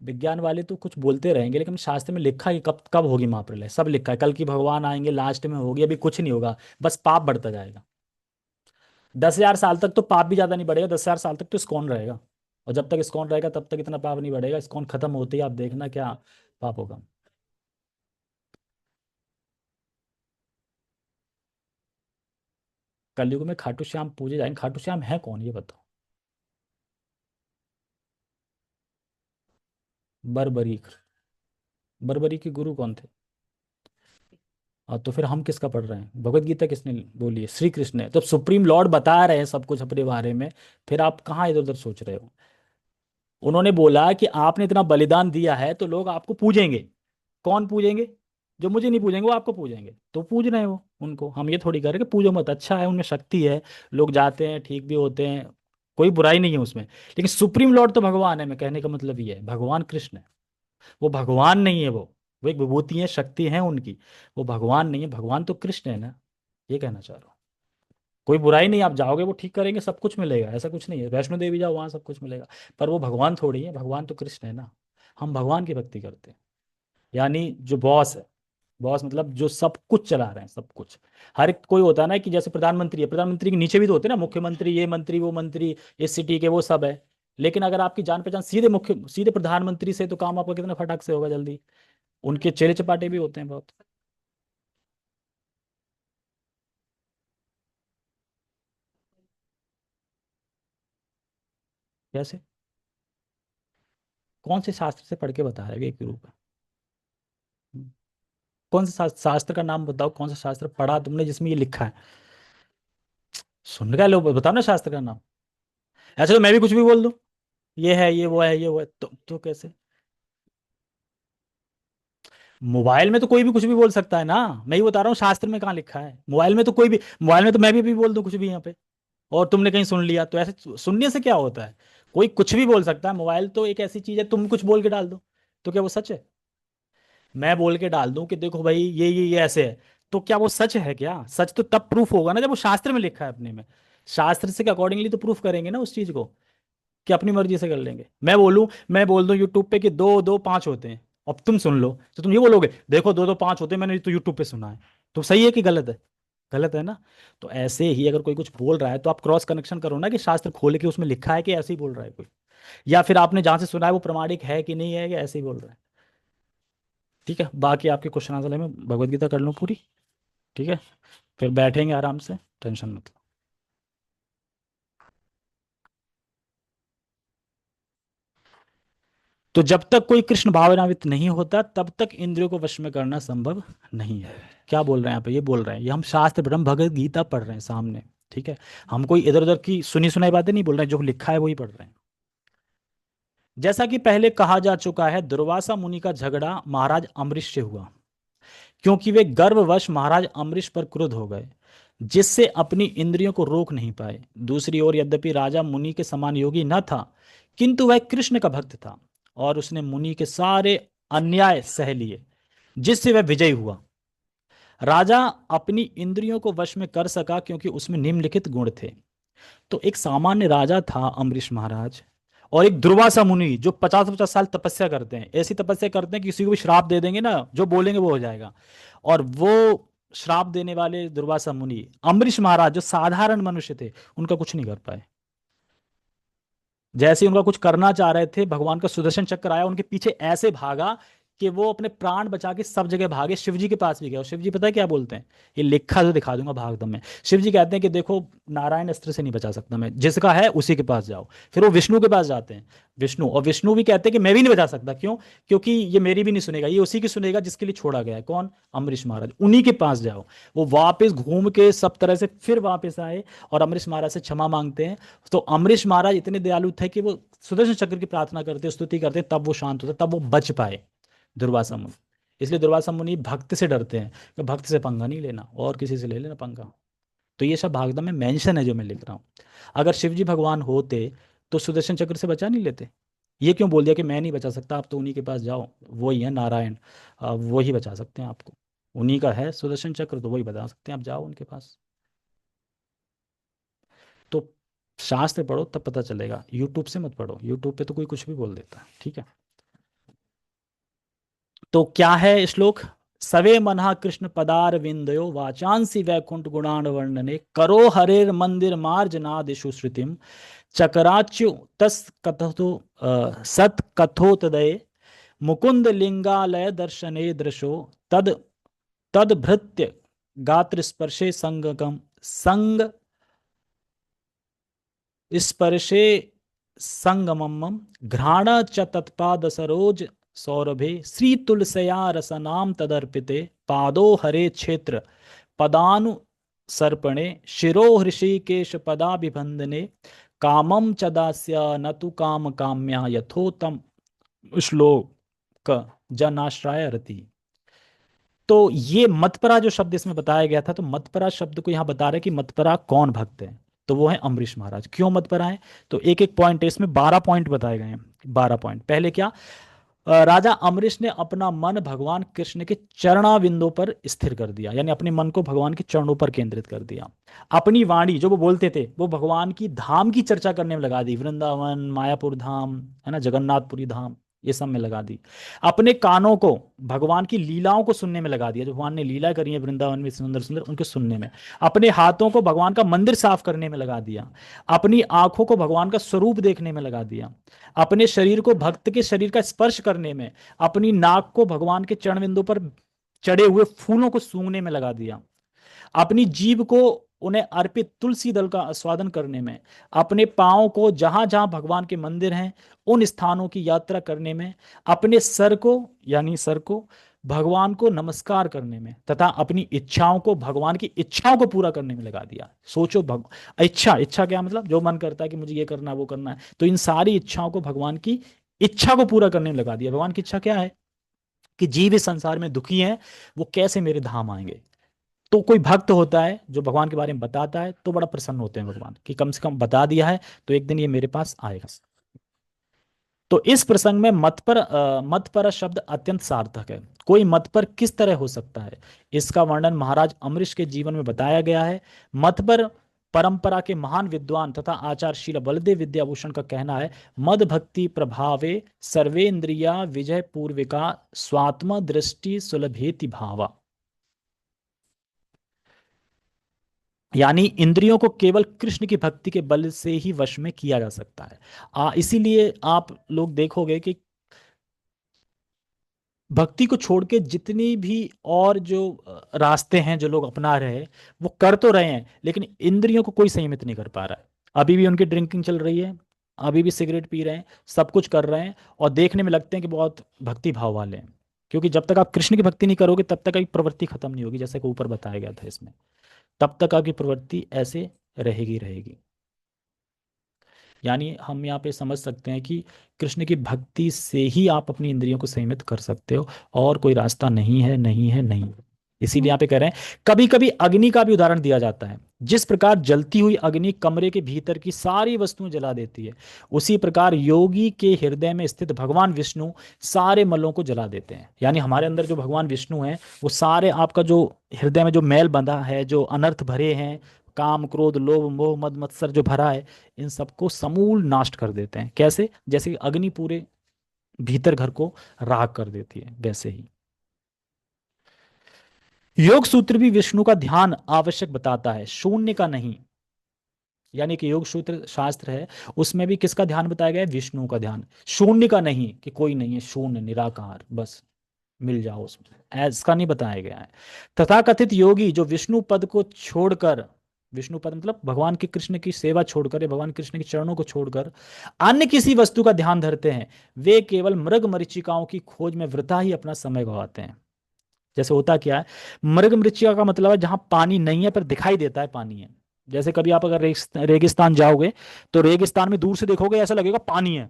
विज्ञान वाले तो कुछ बोलते रहेंगे, लेकिन शास्त्र में लिखा है कि कब कब होगी महाप्रलय, सब लिखा है, कल की भगवान आएंगे, लास्ट में होगी, अभी कुछ नहीं होगा, बस पाप बढ़ता जाएगा। 10,000 साल तक तो पाप भी ज्यादा नहीं बढ़ेगा, 10,000 साल तक तो इस्कॉन रहेगा। और जब तक इस्कॉन रहेगा तब तक इतना पाप नहीं बढ़ेगा, इस्कॉन खत्म होते ही आप देखना क्या पाप होगा। कलयुग में खाटू श्याम पूजे जाएंगे? खाटू श्याम है कौन ये बताओ? बरबरी? बरबरी के गुरु कौन थे? तो फिर हम किसका पढ़ रहे हैं? भगवत गीता किसने बोली है? श्री कृष्ण ने। तो सुप्रीम लॉर्ड बता रहे हैं सब कुछ अपने बारे में, फिर आप कहाँ इधर उधर सोच रहे हो? उन्होंने बोला कि आपने इतना बलिदान दिया है तो लोग आपको पूजेंगे। कौन पूजेंगे? जो मुझे नहीं पूजेंगे वो आपको पूजेंगे, तो पूज रहे हैं वो उनको। हम ये थोड़ी करें कि पूजो मत, अच्छा है, उनमें शक्ति है, लोग जाते हैं ठीक भी होते हैं, कोई बुराई नहीं है उसमें। लेकिन सुप्रीम लॉर्ड तो भगवान है, मैं कहने का मतलब ये है, भगवान कृष्ण है। वो भगवान नहीं है, वो एक विभूति है, शक्ति है उनकी। वो भगवान नहीं है, भगवान तो कृष्ण है ना, ये कहना चाह रहा हूँ। कोई बुराई नहीं, आप जाओगे वो ठीक करेंगे, सब कुछ मिलेगा, ऐसा कुछ नहीं है, वैष्णो देवी जाओ वहाँ सब कुछ मिलेगा। पर वो भगवान थोड़ी है, भगवान तो कृष्ण है ना। हम भगवान की भक्ति करते हैं, यानी जो बॉस है। बॉस मतलब जो सब कुछ चला रहे हैं, सब कुछ। हर एक कोई होता है ना कि जैसे प्रधानमंत्री है, प्रधानमंत्री के नीचे भी तो होते हैं ना मुख्यमंत्री, ये मंत्री वो मंत्री, इस सिटी के वो सब है। लेकिन अगर आपकी जान पहचान सीधे प्रधानमंत्री से, तो काम आपका कितना फटाक से होगा जल्दी। उनके चेले चपाटे भी होते हैं बहुत। कैसे? कौन से शास्त्र से पढ़ के बता रहे हैं एक रूप है? कौन से शास्त्र का नाम बताओ, कौन सा शास्त्र पढ़ा तुमने जिसमें ये लिखा है? सुन रहे लो, बताओ ना शास्त्र का नाम। ऐसे तो मैं भी कुछ भी बोल दूं, ये है, ये वो है, ये वो है, तो कैसे? मोबाइल में तो कोई भी कुछ भी बोल सकता है ना। मैं ही बता रहा हूँ शास्त्र में कहाँ लिखा है, मोबाइल में तो कोई भी, मोबाइल में तो मैं भी बोल दूं कुछ भी यहाँ पे, और तुमने कहीं सुन लिया, तो ऐसे सुनने से क्या होता है? कोई कुछ भी बोल सकता है, मोबाइल तो एक ऐसी चीज है, तुम कुछ बोल के डाल दो, तो क्या वो सच है? मैं बोल के डाल दूं कि देखो भाई ये ऐसे है, तो क्या वो सच है? क्या सच तो तब प्रूफ होगा ना जब वो शास्त्र में लिखा है अपने में। शास्त्र से अकॉर्डिंगली तो प्रूफ करेंगे ना उस चीज को, कि अपनी मर्जी से कर लेंगे। मैं बोल दूं यूट्यूब पे कि दो दो पांच होते हैं, अब तुम सुन लो, तो तुम ये बोलोगे देखो दो दो पांच होते हैं, मैंने तो यूट्यूब पे सुना है। तो सही है कि गलत है? गलत है ना। तो ऐसे ही अगर कोई कुछ बोल रहा है तो आप क्रॉस कनेक्शन करो ना, कि शास्त्र खोल के उसमें लिखा है कि ऐसे ही बोल रहा है कोई, या फिर आपने जहां से सुना है वो प्रमाणिक है कि नहीं है, कि ऐसे ही बोल रहा है। ठीक है, बाकी आपके क्वेश्चन आंसर में भगवत गीता कर लूँ पूरी। ठीक है, फिर बैठेंगे आराम से, टेंशन मत लो। तो जब तक कोई कृष्ण भावनान्वित नहीं होता तब तक इंद्रियों को वश में करना संभव नहीं है। क्या बोल रहे हैं यहाँ पे? ये बोल रहे हैं, ये हम शास्त्र ब्रह्म भगवद गीता पढ़ रहे हैं सामने, ठीक है। हम कोई इधर उधर की सुनी सुनाई बातें नहीं बोल रहे हैं, जो लिखा है वही पढ़ रहे हैं। जैसा कि पहले कहा जा चुका है, दुर्वासा मुनि का झगड़ा महाराज अम्बरीश से हुआ, क्योंकि वे गर्ववश महाराज अम्बरीश पर क्रुद्ध हो गए, जिससे अपनी इंद्रियों को रोक नहीं पाए। दूसरी ओर यद्यपि राजा मुनि के समान योगी न था, किंतु वह कृष्ण का भक्त था और उसने मुनि के सारे अन्याय सह लिए, जिससे वह विजयी हुआ। राजा अपनी इंद्रियों को वश में कर सका क्योंकि उसमें निम्नलिखित गुण थे। तो एक सामान्य राजा था अम्बरीश महाराज, और एक दुर्वासा मुनि जो 50-50 साल तपस्या करते हैं, ऐसी तपस्या करते हैं कि किसी को भी श्राप दे देंगे ना, जो बोलेंगे वो हो जाएगा। और वो श्राप देने वाले दुर्वासा मुनि अम्बरीश महाराज जो साधारण मनुष्य थे, उनका कुछ नहीं कर पाए। जैसे ही उनका कुछ करना चाह रहे थे, भगवान का सुदर्शन चक्र आया, उनके पीछे ऐसे भागा कि वो अपने प्राण बचा के सब जगह भागे, शिव जी के पास भी गए। और शिव जी पता है क्या बोलते हैं? ये लिखा तो दिखा दूंगा भागवतम में। शिव जी कहते हैं कि देखो, नारायण अस्त्र से नहीं बचा सकता मैं, जिसका है उसी के पास जाओ। फिर वो विष्णु के पास जाते हैं, विष्णु, और विष्णु भी कहते हैं कि मैं भी नहीं बचा सकता। क्यों? क्योंकि ये मेरी भी नहीं सुनेगा, ये उसी की सुनेगा जिसके लिए छोड़ा गया है। कौन? अम्बरीश महाराज, उन्हीं के पास जाओ। वो वापस घूम के सब तरह से फिर वापस आए और अम्बरीश महाराज से क्षमा मांगते हैं। तो अम्बरीश महाराज इतने दयालु थे कि वो सुदर्शन चक्र की प्रार्थना करते, स्तुति करते, तब वो शांत होते, तब वो बच पाए, दुर्वासा मुनि। इसलिए दुर्वासा मुनि भक्त से डरते हैं कि भक्त से पंगा नहीं लेना, और किसी से ले लेना पंगा। तो ये सब भागवत में मेंशन है जो मैं लिख रहा हूँ। अगर शिव जी भगवान होते तो सुदर्शन चक्र से बचा नहीं लेते। ये क्यों बोल दिया कि मैं नहीं बचा सकता, आप तो उन्हीं के पास जाओ, वही है नारायण, वही बचा सकते हैं आपको। उन्हीं का है सुदर्शन चक्र, तो वही बता सकते हैं, आप जाओ उनके पास। तो शास्त्र पढ़ो तब पता चलेगा, यूट्यूब से मत पढ़ो, यूट्यूब पे तो कोई कुछ भी बोल देता है, ठीक है। तो क्या है श्लोक? सवे मनः कृष्ण पदार विंदयो वाचांसी वैकुंठ गुणान वर्णने करो हरेर मंदिर मार्जनादिषु श्रुतिम चकराच्यु तस् कथो सत कथोतदये मुकुंद लिंगालय दर्शने दृशो तद तद भृत्य गात्र स्पर्शे संगकम संग स्पर्शे संगमम घ्राण च तत्पाद सरोज सौरभे श्री तुलसया रसनाम तदर्पिते पादो हरे क्षेत्र पदानु सर्पणे शिरो हृषिकेश पदाभिबंधने कामम च दास्य न तु काम काम्या यथोतम श्लोक जनाश्रय रति। तो ये मतपरा जो शब्द इसमें बताया गया था, तो मतपरा शब्द को यहाँ बता रहे कि मतपरा कौन भक्त है, तो वो है अम्बरीश महाराज। क्यों मतपरा है? तो एक एक पॉइंट है इसमें, 12 पॉइंट बताए गए हैं। 12 पॉइंट। पहले क्या? राजा अम्बरीश ने अपना मन भगवान कृष्ण के चरणाविंदों पर स्थिर कर दिया, यानी अपने मन को भगवान के चरणों पर केंद्रित कर दिया। अपनी वाणी जो वो बोलते थे, वो भगवान की धाम की चर्चा करने में लगा दी, वृंदावन, मायापुर धाम है ना, जगन्नाथपुरी धाम, ये सब में लगा दी। अपने कानों को भगवान की लीलाओं को सुनने में लगा दिया, जो भगवान ने लीला करी है वृंदावन में सुंदर सुंदर, उनके सुनने में। अपने हाथों को भगवान का मंदिर साफ करने में लगा दिया। अपनी आंखों को भगवान का स्वरूप देखने में लगा दिया। अपने शरीर को भक्त के शरीर का स्पर्श करने में, अपनी नाक को भगवान के चरणविंदों पर चढ़े हुए फूलों को सूंघने में लगा दिया। अपनी जीभ को उन्हें अर्पित तुलसी दल का आस्वादन करने में, अपने पांव को जहां जहां भगवान के मंदिर हैं उन स्थानों की यात्रा करने में, अपने सर को यानी सर को भगवान को नमस्कार करने में, तथा अपनी इच्छाओं को भगवान की इच्छाओं को पूरा करने में लगा दिया। सोचो, इच्छा, इच्छा क्या मतलब? जो मन करता है कि मुझे ये करना है वो करना है, तो इन सारी इच्छाओं को भगवान की इच्छा को पूरा करने में लगा दिया। भगवान की इच्छा क्या है? कि जीव इस संसार में दुखी हैं, वो कैसे मेरे धाम आएंगे। तो कोई भक्त होता है जो भगवान के बारे में बताता है, तो बड़ा प्रसन्न होते हैं भगवान कि कम से कम बता दिया है, तो एक दिन ये मेरे पास आएगा। तो इस प्रसंग में मत पर शब्द अत्यंत सार्थक है। कोई मत पर किस तरह हो सकता है, इसका वर्णन महाराज अम्बरीश के जीवन में बताया गया है। मत पर परंपरा के महान विद्वान तथा आचार्यशील बलदेव विद्याभूषण का कहना है, मद भक्ति प्रभावे सर्वेन्द्रिया विजय पूर्विका स्वात्म दृष्टि सुलभेति भावा। यानी इंद्रियों को केवल कृष्ण की भक्ति के बल से ही वश में किया जा सकता है। इसीलिए आप लोग देखोगे कि भक्ति को छोड़ के जितनी भी और जो रास्ते हैं जो लोग अपना रहे हैं, वो कर तो रहे हैं, लेकिन इंद्रियों को कोई संयमित नहीं कर पा रहा है। अभी भी उनकी ड्रिंकिंग चल रही है, अभी भी सिगरेट पी रहे हैं, सब कुछ कर रहे हैं, और देखने में लगते हैं कि बहुत भक्ति भाव वाले हैं। क्योंकि जब तक आप कृष्ण की भक्ति नहीं करोगे तब तक आपकी प्रवृत्ति खत्म नहीं होगी, जैसे कि ऊपर बताया गया था इसमें। तब तक आपकी प्रवृत्ति ऐसे रहेगी रहेगी। यानी हम यहाँ पे समझ सकते हैं कि कृष्ण की भक्ति से ही आप अपनी इंद्रियों को संयमित कर सकते हो, और कोई रास्ता नहीं है, नहीं है, नहीं है। इसीलिए यहाँ पे कह रहे हैं, कभी कभी अग्नि का भी उदाहरण दिया जाता है। जिस प्रकार जलती हुई अग्नि कमरे के भीतर की सारी वस्तुएं जला देती है, उसी प्रकार योगी के हृदय में स्थित भगवान विष्णु सारे मलों को जला देते हैं। यानी हमारे अंदर जो भगवान विष्णु हैं, वो सारे आपका जो हृदय में जो मैल बंधा है, जो अनर्थ भरे हैं, काम क्रोध लोभ मोह मद मत्सर जो भरा है, इन सबको समूल नाश कर देते हैं। कैसे? जैसे कि अग्नि पूरे भीतर घर को राख कर देती है, वैसे ही योग सूत्र भी विष्णु का ध्यान आवश्यक बताता है, शून्य का नहीं। यानी कि योग सूत्र शास्त्र है, उसमें भी किसका ध्यान बताया गया है? विष्णु का ध्यान, शून्य का नहीं कि कोई नहीं है, शून्य निराकार बस मिल जाओ उसमें, ऐसा नहीं बताया गया है। तथाकथित योगी जो विष्णु पद को छोड़कर, विष्णु पद मतलब भगवान के कृष्ण की सेवा छोड़कर या भगवान कृष्ण के चरणों को छोड़कर अन्य किसी वस्तु का ध्यान धरते हैं, वे केवल मृग मरीचिकाओं की खोज में वृथा ही अपना समय गवाते हैं। जैसे होता क्या है, मृग मरीचिका का मतलब है जहां पानी नहीं है पर दिखाई देता है पानी है। जैसे कभी आप अगर रेगिस्तान जाओगे, तो रेगिस्तान में दूर से देखोगे ऐसा लगेगा पानी है,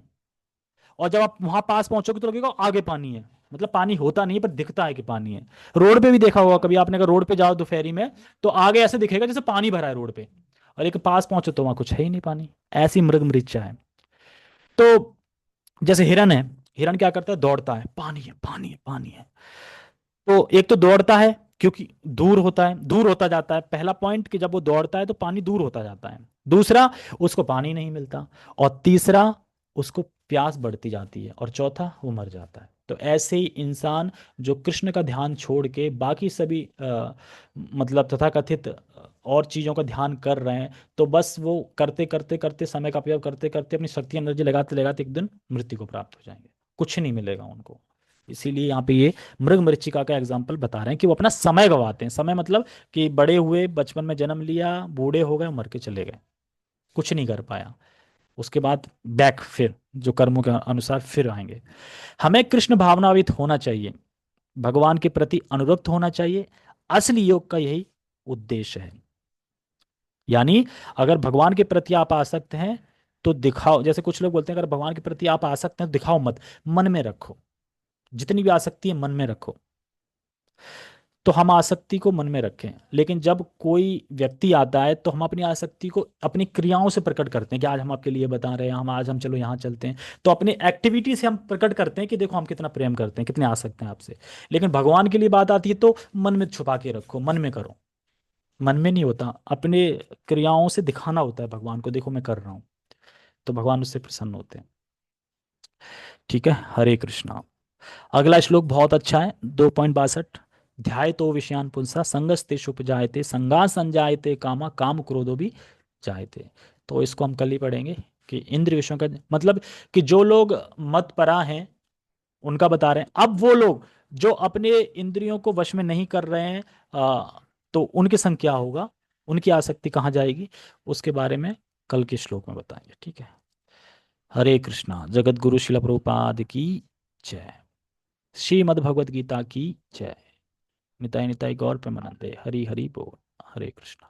और जब आप वहां पास पहुंचोगे तो लगेगा आगे पानी है। मतलब पानी होता नहीं पर दिखता है कि पानी है। रोड पे भी देखा होगा कभी आपने, अगर रोड पे जाओ दोपहरी में, तो आगे ऐसे दिखेगा जैसे पानी भरा है रोड पे, और एक पास पहुंचो तो वहां कुछ है ही नहीं पानी। ऐसी मृग मरीचिका है। तो जैसे हिरन है, हिरन क्या करता है? दौड़ता है, पानी है पानी है पानी है। तो एक तो दौड़ता है क्योंकि दूर होता है, दूर होता जाता है, पहला पॉइंट कि जब वो दौड़ता है तो पानी दूर होता जाता है। दूसरा, उसको पानी नहीं मिलता। और तीसरा, उसको प्यास बढ़ती जाती है। और चौथा, वो मर जाता है। तो ऐसे ही इंसान जो कृष्ण का ध्यान छोड़ के बाकी सभी मतलब तथाकथित और चीज़ों का ध्यान कर रहे हैं, तो बस वो करते करते करते, समय का उपयोग करते करते, अपनी शक्ति एनर्जी लगाते लगाते एक दिन मृत्यु को प्राप्त हो जाएंगे, कुछ नहीं मिलेगा उनको। इसीलिए यहाँ पे ये मृग मरीचिका का एग्जाम्पल बता रहे हैं कि वो अपना समय गवाते हैं। समय मतलब कि बड़े हुए, बचपन में जन्म लिया, बूढ़े हो गए, मर के चले गए, कुछ नहीं कर पाया। उसके बाद बैक, फिर जो कर्मों के अनुसार फिर आएंगे। हमें कृष्ण भावनावित होना चाहिए, भगवान के प्रति अनुरक्त होना चाहिए। असली योग का यही उद्देश्य है। यानी अगर भगवान के प्रति आप आसक्त हैं तो दिखाओ। जैसे कुछ लोग बोलते हैं अगर भगवान के प्रति आप आसक्त हैं तो दिखाओ मत, मन में रखो। जितनी भी आसक्ति है मन में रखो। तो हम आसक्ति को मन में रखें, लेकिन जब कोई व्यक्ति आता है तो हम अपनी आसक्ति को अपनी क्रियाओं से प्रकट करते हैं कि आज हम आपके लिए बता रहे हैं, हम आज हम चलो यहाँ चलते हैं। तो अपनी एक्टिविटी से हम प्रकट करते हैं कि देखो हम कितना प्रेम करते हैं, कितने आसक्त हैं आपसे। लेकिन भगवान के लिए बात आती है तो मन में छुपा के रखो, मन में करो। मन में नहीं होता, अपने क्रियाओं से दिखाना होता है भगवान को, देखो मैं कर रहा हूँ। तो भगवान उससे प्रसन्न होते हैं। ठीक है, हरे कृष्णा। अगला श्लोक बहुत अच्छा है, 2.62। ध्याय तो विषयान पुंसा संगस्तेषु उपजायते संगा संजायते कामा काम क्रोधो भी जायते। तो इसको हम कल ही पढ़ेंगे कि इंद्रिय विषयों का मतलब कि जो लोग मत परा हैं उनका बता रहे हैं। अब वो लोग जो अपने इंद्रियों को वश में नहीं कर रहे हैं, तो उनके संग क्या होगा, उनकी आसक्ति कहाँ जाएगी, उसके बारे में कल के श्लोक में बताएंगे। ठीक है, हरे कृष्णा। जगत गुरु शिल प्रभुपाद की जय। श्रीमद् भगवद गीता की जय। निताय निताय गौर प्रेमानंदे। हरि हरि बोल। हरे कृष्णा।